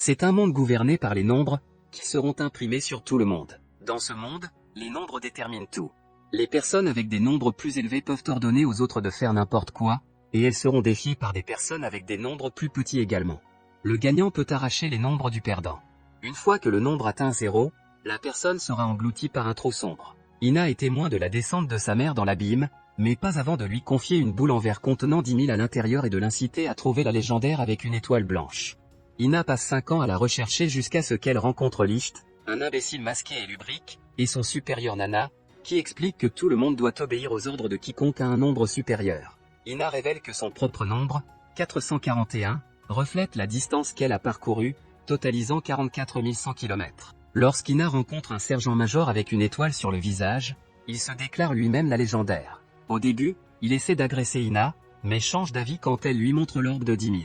C'est un monde gouverné par les nombres, qui seront imprimés sur tout le monde. Dans ce monde, les nombres déterminent tout. Les personnes avec des nombres plus élevés peuvent ordonner aux autres de faire n'importe quoi, et elles seront défiées par des personnes avec des nombres plus petits également. Le gagnant peut arracher les nombres du perdant. Une fois que le nombre atteint 0, la personne sera engloutie par un trou sombre. Ina est témoin de la descente de sa mère dans l'abîme, mais pas avant de lui confier une boule en verre contenant 10 000 à l'intérieur et de l'inciter à trouver la légendaire avec une étoile blanche. Ina passe 5 ans à la rechercher jusqu'à ce qu'elle rencontre Licht, un imbécile masqué et lubrique, et son supérieur Nana, qui explique que tout le monde doit obéir aux ordres de quiconque a un nombre supérieur. Ina révèle que son propre nombre, 441, reflète la distance qu'elle a parcourue, totalisant 44 100 km. Lorsqu'Ina rencontre un sergent-major avec une étoile sur le visage, il se déclare lui-même la légendaire. Au début, il essaie d'agresser Ina, mais change d'avis quand elle lui montre l'orbe de 10 000.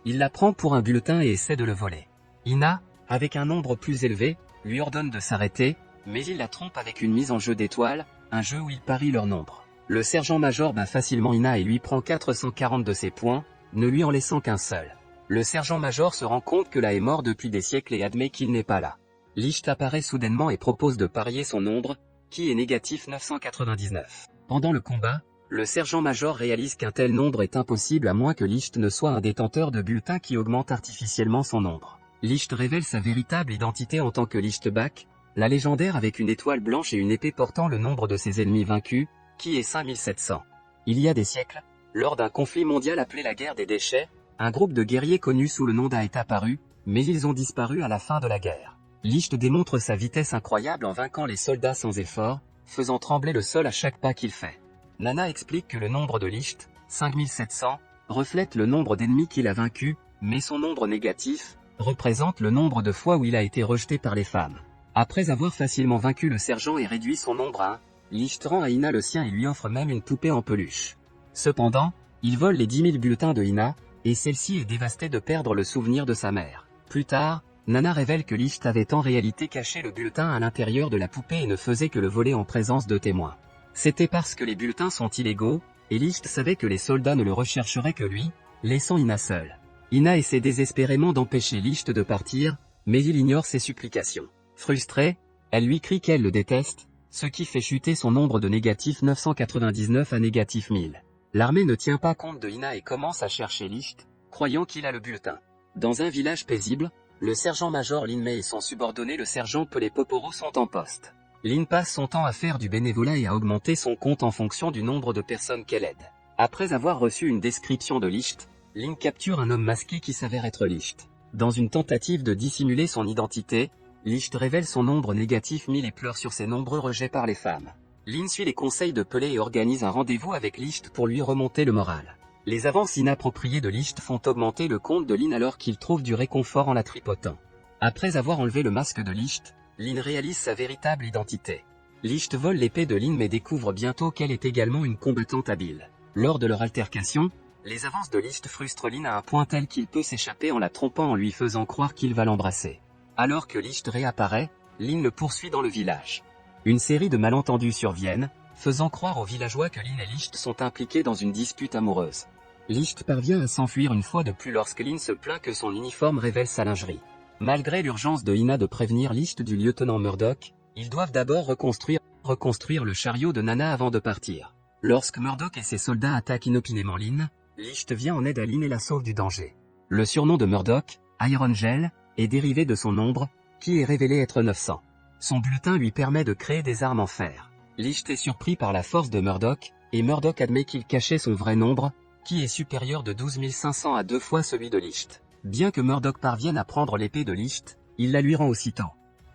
Il la prend pour un bulletin et essaie de le voler. Ina, avec un nombre plus élevé, lui ordonne de s'arrêter, mais il la trompe avec une mise en jeu d'étoiles, un jeu où il parie leur nombre. Le sergent-major bat facilement Ina et lui prend 440 de ses points, ne lui en laissant qu'un seul. Le sergent-major se rend compte que là est mort depuis des siècles et admet qu'il n'est pas là. Licht apparaît soudainement et propose de parier son nombre, qui est négatif 999. Pendant le combat, le sergent-major réalise qu'un tel nombre est impossible à moins que Licht ne soit un détenteur de bulletins qui augmente artificiellement son nombre. Licht révèle sa véritable identité en tant que Lichtbach, la légendaire avec une étoile blanche et une épée portant le nombre de ses ennemis vaincus, qui est 5700. Il y a des siècles, lors d'un conflit mondial appelé la guerre des déchets, un groupe de guerriers connus sous le nom d'A est apparu, mais ils ont disparu à la fin de la guerre. Licht démontre sa vitesse incroyable en vainquant les soldats sans effort, faisant trembler le sol à chaque pas qu'il fait. Nana explique que le nombre de Licht, 5700, reflète le nombre d'ennemis qu'il a vaincus, mais son nombre négatif représente le nombre de fois où il a été rejeté par les femmes. Après avoir facilement vaincu le sergent et réduit son nombre à 1, Licht rend à Ina le sien et lui offre même une poupée en peluche. Cependant, il vole les 10 000 bulletins de Ina, et celle-ci est dévastée de perdre le souvenir de sa mère. Plus tard, Nana révèle que Licht avait en réalité caché le bulletin à l'intérieur de la poupée et ne faisait que le voler en présence de témoins. C'était parce que les bulletins sont illégaux, et Licht savait que les soldats ne le rechercheraient que lui, laissant Ina seule. Ina essaie désespérément d'empêcher Licht de partir, mais il ignore ses supplications. Frustrée, elle lui crie qu'elle le déteste, ce qui fait chuter son nombre de négatif 999 à négatif 1000. L'armée ne tient pas compte de Ina et commence à chercher Licht, croyant qu'il a le bulletin. Dans un village paisible, le sergent-major Lin Mei et son subordonné le sergent Pelé Poporo sont en poste. Lin passe son temps à faire du bénévolat et à augmenter son compte en fonction du nombre de personnes qu'elle aide. Après avoir reçu une description de Licht, Lin capture un homme masqué qui s'avère être Licht. Dans une tentative de dissimuler son identité, Licht révèle son nombre négatif 1000 et pleure sur ses nombreux rejets par les femmes. Lin suit les conseils de Pelé et organise un rendez-vous avec Licht pour lui remonter le moral. Les avances inappropriées de Licht font augmenter le compte de Lin alors qu'il trouve du réconfort en la tripotant. Après avoir enlevé le masque de Licht, Lin réalise sa véritable identité. Licht vole l'épée de Lin mais découvre bientôt qu'elle est également une combattante habile. Lors de leur altercation, les avances de Licht frustrent Lin à un point tel qu'il peut s'échapper en la trompant en lui faisant croire qu'il va l'embrasser. Alors que Licht réapparaît, Lin le poursuit dans le village. Une série de malentendus surviennent, faisant croire aux villageois que Lin et Licht sont impliqués dans une dispute amoureuse. Licht parvient à s'enfuir une fois de plus lorsque Lin se plaint que son uniforme révèle sa lingerie. Malgré l'urgence de Ina de prévenir Licht du lieutenant Murdoch, ils doivent d'abord reconstruire le chariot de Nana avant de partir. Lorsque Murdoch et ses soldats attaquent inopinément Lin, Licht vient en aide à Lin et la sauve du danger. Le surnom de Murdoch, Iron Gel, est dérivé de son nombre, qui est révélé être 900. Son bulletin lui permet de créer des armes en fer. Licht est surpris par la force de Murdoch, et Murdoch admet qu'il cachait son vrai nombre, qui est supérieur de 12 500 à 2 fois celui de Licht. Bien que Murdoch parvienne à prendre l'épée de Licht, il la lui rend aussitôt.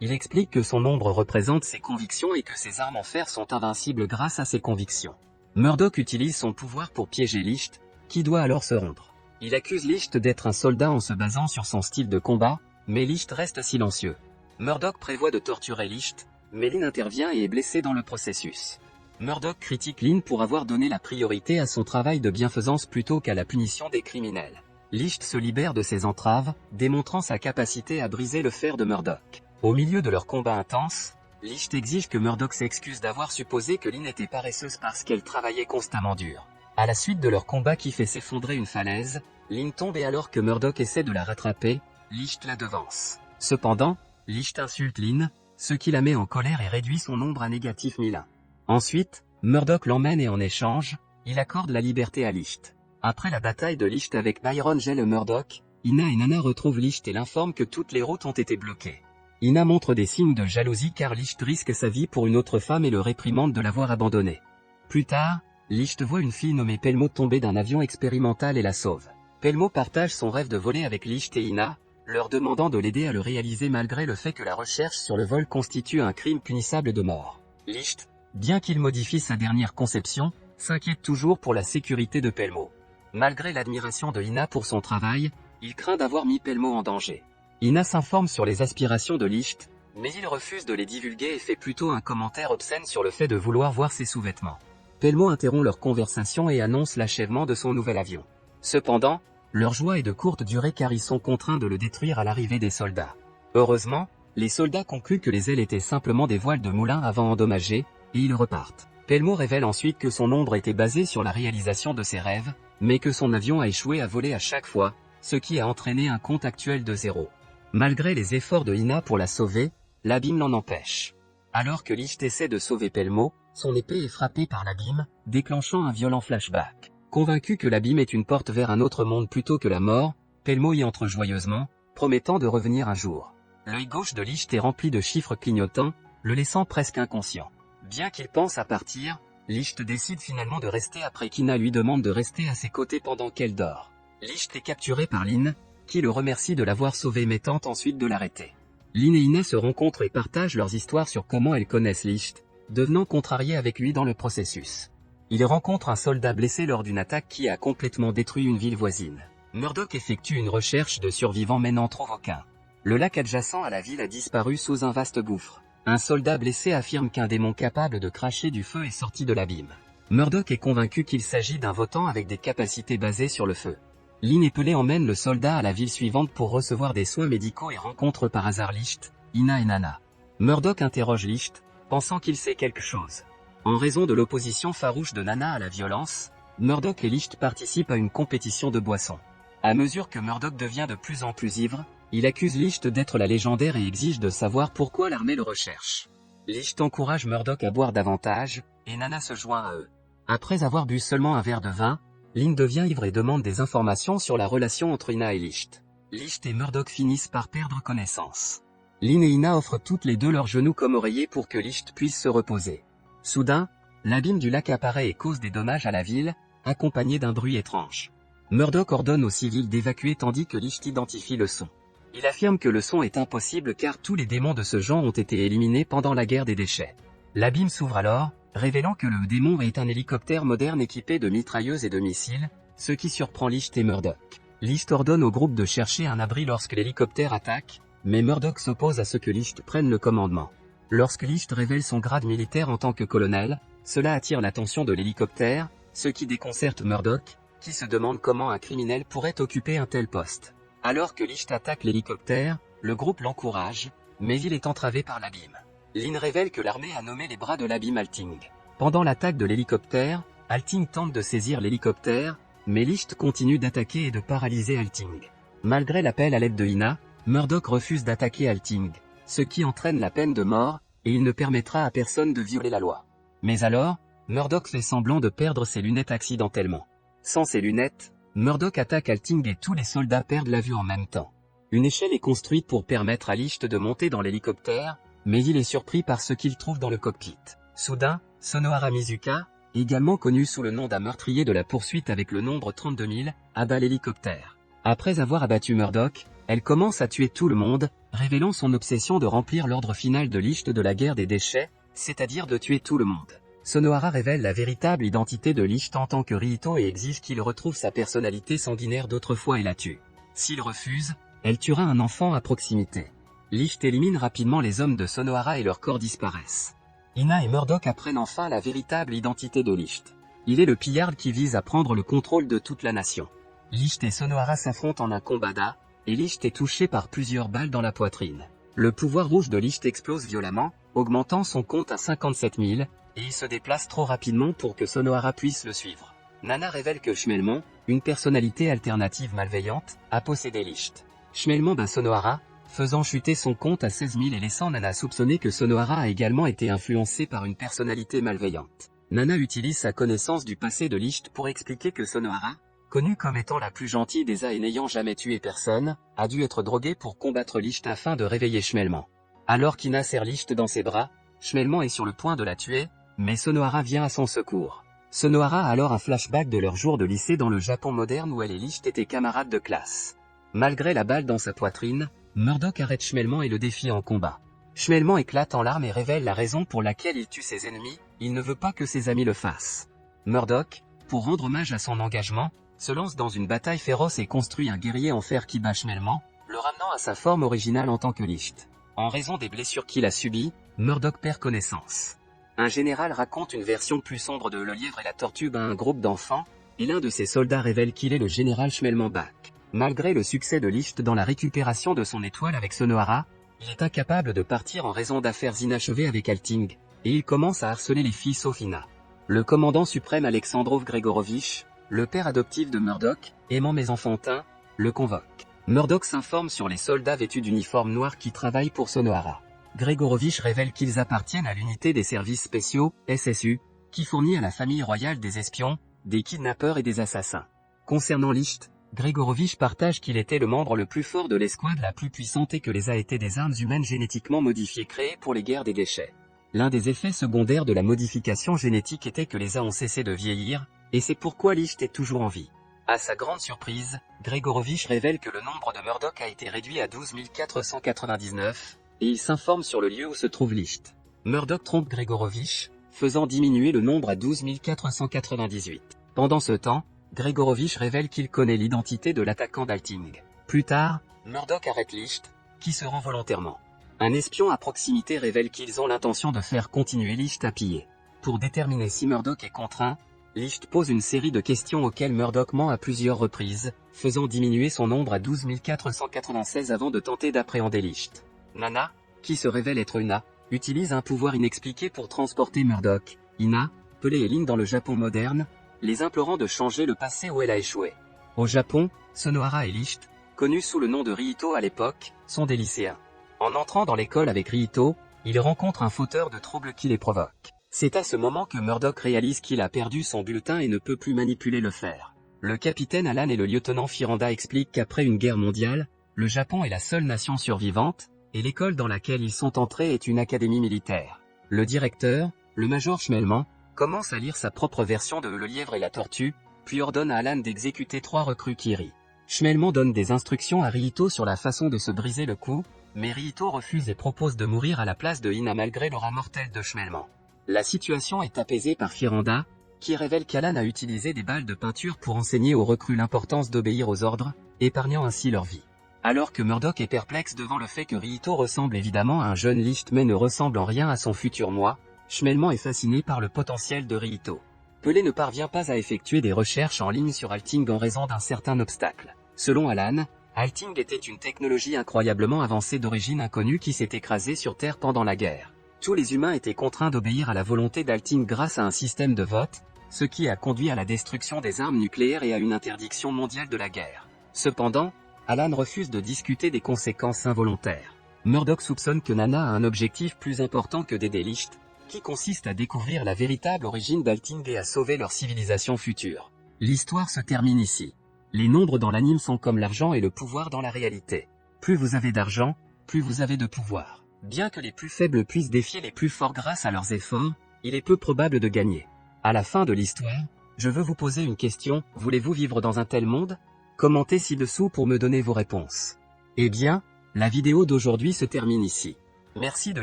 Il explique que son nombre représente ses convictions et que ses armes en fer sont invincibles grâce à ses convictions. Murdoch utilise son pouvoir pour piéger Licht, qui doit alors se rendre. Il accuse Licht d'être un soldat en se basant sur son style de combat, mais Licht reste silencieux. Murdoch prévoit de torturer Licht, mais Lin intervient et est blessé dans le processus. Murdoch critique Lin pour avoir donné la priorité à son travail de bienfaisance plutôt qu'à la punition des criminels. Licht se libère de ses entraves, démontrant sa capacité à briser le fer de Murdoch. Au milieu de leur combat intense, Licht exige que Murdoch s'excuse d'avoir supposé que Lin était paresseuse parce qu'elle travaillait constamment dur. À la suite de leur combat qui fait s'effondrer une falaise, Lin tombe et alors que Murdoch essaie de la rattraper, Licht la devance. Cependant, Licht insulte Lynn, ce qui la met en colère et réduit son nombre à négatif 1001. Ensuite, Murdoch l'emmène et en échange, il accorde la liberté à Licht. Après la bataille de Licht avec Byron J. le Murdoch, Ina et Nana retrouvent Licht et l'informent que toutes les routes ont été bloquées. Ina montre des signes de jalousie car Licht risque sa vie pour une autre femme et le réprimande de l'avoir abandonné. Plus tard, Licht voit une fille nommée Pelmo tomber d'un avion expérimental et la sauve. Pelmo partage son rêve de voler avec Licht et Ina, leur demandant de l'aider à le réaliser malgré le fait que la recherche sur le vol constitue un crime punissable de mort. Licht, bien qu'il modifie sa dernière conception, s'inquiète toujours pour la sécurité de Pelmo. Malgré l'admiration de Ina pour son travail, il craint d'avoir mis Pelmo en danger. Ina s'informe sur les aspirations de Licht, mais il refuse de les divulguer et fait plutôt un commentaire obscène sur le fait de vouloir voir ses sous-vêtements. Pelmo interrompt leur conversation et annonce l'achèvement de son nouvel avion. Cependant, leur joie est de courte durée car ils sont contraints de le détruire à l'arrivée des soldats. Heureusement, les soldats concluent que les ailes étaient simplement des voiles de moulin avant endommagées, et ils repartent. Pelmo révèle ensuite que son ombre était basée sur la réalisation de ses rêves, mais que son avion a échoué à voler à chaque fois, ce qui a entraîné un compte actuel de 0. Malgré les efforts de Ina pour la sauver, l'abîme l'en empêche. Alors que Licht essaie de sauver Pelmo, son épée est frappée par l'abîme, déclenchant un violent flashback. Convaincu que l'abîme est une porte vers un autre monde plutôt que la mort, Pelmo y entre joyeusement, promettant de revenir un jour. L'œil gauche de Licht est rempli de chiffres clignotants, le laissant presque inconscient. Bien qu'il pense à partir, Licht décide finalement de rester après qu'Ina lui demande de rester à ses côtés pendant qu'elle dort. Licht est capturé par Lynn, qui le remercie de l'avoir sauvé mais tente ensuite de l'arrêter. Lynn et Ina se rencontrent et partagent leurs histoires sur comment elles connaissent Licht, devenant contrariées avec lui dans le processus. Ils rencontrent un soldat blessé lors d'une attaque qui a complètement détruit une ville voisine. Murdoch effectue une recherche de survivants mais n'en trouve aucun. Le lac adjacent à la ville a disparu sous un vaste gouffre. Un soldat blessé affirme qu'un démon capable de cracher du feu est sorti de l'abîme. Murdoch est convaincu qu'il s'agit d'un votant avec des capacités basées sur le feu. Lynn et Pelé emmènent le soldat à la ville suivante pour recevoir des soins médicaux et rencontre par hasard Licht, Ina et Nana. Murdoch interroge Licht, pensant qu'il sait quelque chose. En raison de l'opposition farouche de Nana à la violence, Murdoch et Licht participent à une compétition de boissons. À mesure que Murdoch devient de plus en plus ivre, il accuse Licht d'être la légendaire et exige de savoir pourquoi l'armée le recherche. Licht encourage Murdoch à boire davantage, et Nana se joint à eux. Après avoir bu seulement un verre de vin, Lynn devient ivre et demande des informations sur la relation entre Ina et Licht. Licht et Murdoch finissent par perdre connaissance. Lynn et Ina offrent toutes les deux leurs genoux comme oreillers pour que Licht puisse se reposer. Soudain, l'abîme du lac apparaît et cause des dommages à la ville, accompagné d'un bruit étrange. Murdoch ordonne aux civils d'évacuer tandis que Licht identifie le son. Il affirme que le son est impossible car tous les démons de ce genre ont été éliminés pendant la guerre des déchets. L'abîme s'ouvre alors, révélant que le démon est un hélicoptère moderne équipé de mitrailleuses et de missiles, ce qui surprend Licht et Murdoch. Licht ordonne au groupe de chercher un abri lorsque l'hélicoptère attaque, mais Murdoch s'oppose à ce que Licht prenne le commandement. Lorsque Licht révèle son grade militaire en tant que colonel, cela attire l'attention de l'hélicoptère, ce qui déconcerte Murdoch, qui se demande comment un criminel pourrait occuper un tel poste. Alors que Licht attaque l'hélicoptère, le groupe l'encourage, mais il est entravé par l'abîme. Lynn révèle que l'armée a nommé les bras de l'abîme Alting. Pendant l'attaque de l'hélicoptère, Alting tente de saisir l'hélicoptère, mais Licht continue d'attaquer et de paralyser Alting. Malgré l'appel à l'aide de Ina, Murdoch refuse d'attaquer Alting, ce qui entraîne la peine de mort, et il ne permettra à personne de violer la loi. Mais alors, Murdoch fait semblant de perdre ses lunettes accidentellement. Sans ses lunettes, Murdoch attaque Alting et tous les soldats perdent la vue en même temps. Une échelle est construite pour permettre à Licht de monter dans l'hélicoptère, mais il est surpris par ce qu'il trouve dans le cockpit. Soudain, Sonohara Mizuka, également connu sous le nom d'un meurtrier de la poursuite avec le nombre 32 000, abat l'hélicoptère. Après avoir abattu Murdoch, elle commence à tuer tout le monde, révélant son obsession de remplir l'ordre final de Licht de la guerre des déchets, c'est-à-dire de tuer tout le monde. Sonohara révèle la véritable identité de Licht en tant que Ryuto et exige qu'il retrouve sa personnalité sanguinaire d'autrefois et la tue. S'il refuse, elle tuera un enfant à proximité. Licht élimine rapidement les hommes de Sonohara et leurs corps disparaissent. Ina et Murdoch apprennent enfin la véritable identité de Licht. Il est le pillard qui vise à prendre le contrôle de toute la nation. Licht et Sonohara s'affrontent en un combat d'A, et Licht est touché par plusieurs balles dans la poitrine. Le pouvoir rouge de Licht explose violemment, augmentant son compte à 57 000, et il se déplace trop rapidement pour que Sonohara puisse le suivre. Nana révèle que Schmelmon, une personnalité alternative malveillante, a possédé Licht. Schmelman bat Sonohara, faisant chuter son compte à 16 000 et laissant Nana soupçonner que Sonohara a également été influencé par une personnalité malveillante. Nana utilise sa connaissance du passé de Licht pour expliquer que Sonohara, connue comme étant la plus gentille des A et n'ayant jamais tué personne, a dû être droguée pour combattre Licht afin de réveiller Schmelman. Alors qu'Ina serre Licht dans ses bras, Schmelman est sur le point de la tuer, mais Sonohara vient à son secours. Sonohara a alors un flashback de leur jour de lycée dans le Japon moderne où elle et Licht étaient camarades de classe. Malgré la balle dans sa poitrine, Murdock arrête Schmelman et le défie en combat. Schmelman éclate en larmes et révèle la raison pour laquelle il tue ses ennemis, il ne veut pas que ses amis le fassent. Murdock, pour rendre hommage à son engagement, se lance dans une bataille féroce et construit un guerrier en fer qui bat Schmelman, le ramenant à sa forme originale en tant que Licht. En raison des blessures qu'il a subies, Murdock perd connaissance. Un général raconte une version plus sombre de Le Lièvre et la Tortue à un groupe d'enfants, et l'un de ses soldats révèle qu'il est le général Schmelman Bach. Malgré le succès de Licht dans la récupération de son étoile avec Sonohara, il est incapable de partir en raison d'affaires inachevées avec Alting, et il commence à harceler les filles sauf Ina. Le commandant suprême Alexandrov Gregorovitch, le père adoptif de Murdock, aimant mais enfantin, le convoque. Murdock s'informe sur les soldats vêtus d'uniformes noirs qui travaillent pour Sonohara. Gregorovitch révèle qu'ils appartiennent à l'unité des services spéciaux, SSU, qui fournit à la famille royale des espions, des kidnappeurs et des assassins. Concernant Licht, Gregorovitch partage qu'il était le membre le plus fort de l'escouade la plus puissante et que les A étaient des armes humaines génétiquement modifiées créées pour les guerres des déchets. L'un des effets secondaires de la modification génétique était que les A ont cessé de vieillir, et c'est pourquoi Licht est toujours en vie. À sa grande surprise, Gregorovitch révèle que le nombre de Murdock a été réduit à 12 499, et il s'informe sur le lieu où se trouve Licht. Murdock trompe Gregorovitch, faisant diminuer le nombre à 12 498. Pendant ce temps, Gregorovitch révèle qu'il connaît l'identité de l'attaquant d'Alting. Plus tard, Murdock arrête Licht, qui se rend volontairement. Un espion à proximité révèle qu'ils ont l'intention de faire continuer Licht à piller. Pour déterminer si Murdock est contraint, Licht pose une série de questions auxquelles Murdock ment à plusieurs reprises, faisant diminuer son nombre à 12 496 avant de tenter d'appréhender Licht. Nana, qui se révèle être Una, utilise un pouvoir inexpliqué pour transporter Murdock, Ina, Pelé et Lin dans le Japon moderne, les implorant de changer le passé où elle a échoué. Au Japon, Sonohara et Licht, connus sous le nom de Ryuto à l'époque, sont des lycéens. En entrant dans l'école avec Ryuto, ils rencontrent un fauteur de troubles qui les provoque. C'est à ce moment que Murdock réalise qu'il a perdu son bulletin et ne peut plus manipuler le fer. Le capitaine Alan et le lieutenant Firanda expliquent qu'après une guerre mondiale, le Japon est la seule nation survivante, et l'école dans laquelle ils sont entrés est une académie militaire. Le directeur, le major Schmelman, commence à lire sa propre version de Le Lièvre et la Tortue, puis ordonne à Alan d'exécuter 3 recrues qui rient. Schmelman donne des instructions à Ryuto sur la façon de se briser le cou, mais Ryuto refuse et propose de mourir à la place de Ina malgré l'aura mortelle de Schmelman. La situation est apaisée par Firanda, qui révèle qu'Alan a utilisé des balles de peinture pour enseigner aux recrues l'importance d'obéir aux ordres, épargnant ainsi leur vie. Alors que Murdock est perplexe devant le fait que Ryuto ressemble évidemment à un jeune Licht mais ne ressemble en rien à son futur moi, Schmelman est fasciné par le potentiel de Ryuto. Pelé ne parvient pas à effectuer des recherches en ligne sur Alting en raison d'un certain obstacle. Selon Alan, Alting était une technologie incroyablement avancée d'origine inconnue qui s'est écrasée sur Terre pendant la guerre. Tous les humains étaient contraints d'obéir à la volonté d'Alting grâce à un système de vote, ce qui a conduit à la destruction des armes nucléaires et à une interdiction mondiale de la guerre. Cependant, Alan refuse de discuter des conséquences involontaires. Murdock soupçonne que Nana a un objectif plus important que d'aider Licht, qui consiste à découvrir la véritable origine d'Alting et à sauver leur civilisation future. L'histoire se termine ici. Les nombres dans l'anime sont comme l'argent et le pouvoir dans la réalité. Plus vous avez d'argent, plus vous avez de pouvoir. Bien que les plus faibles puissent défier les plus forts grâce à leurs efforts, il est peu probable de gagner. À la fin de l'histoire, je veux vous poser une question, voulez-vous vivre dans un tel monde? Commentez ci-dessous pour me donner vos réponses. Eh bien, la vidéo d'aujourd'hui se termine ici. Merci de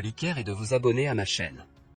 liker et de vous abonner à ma chaîne.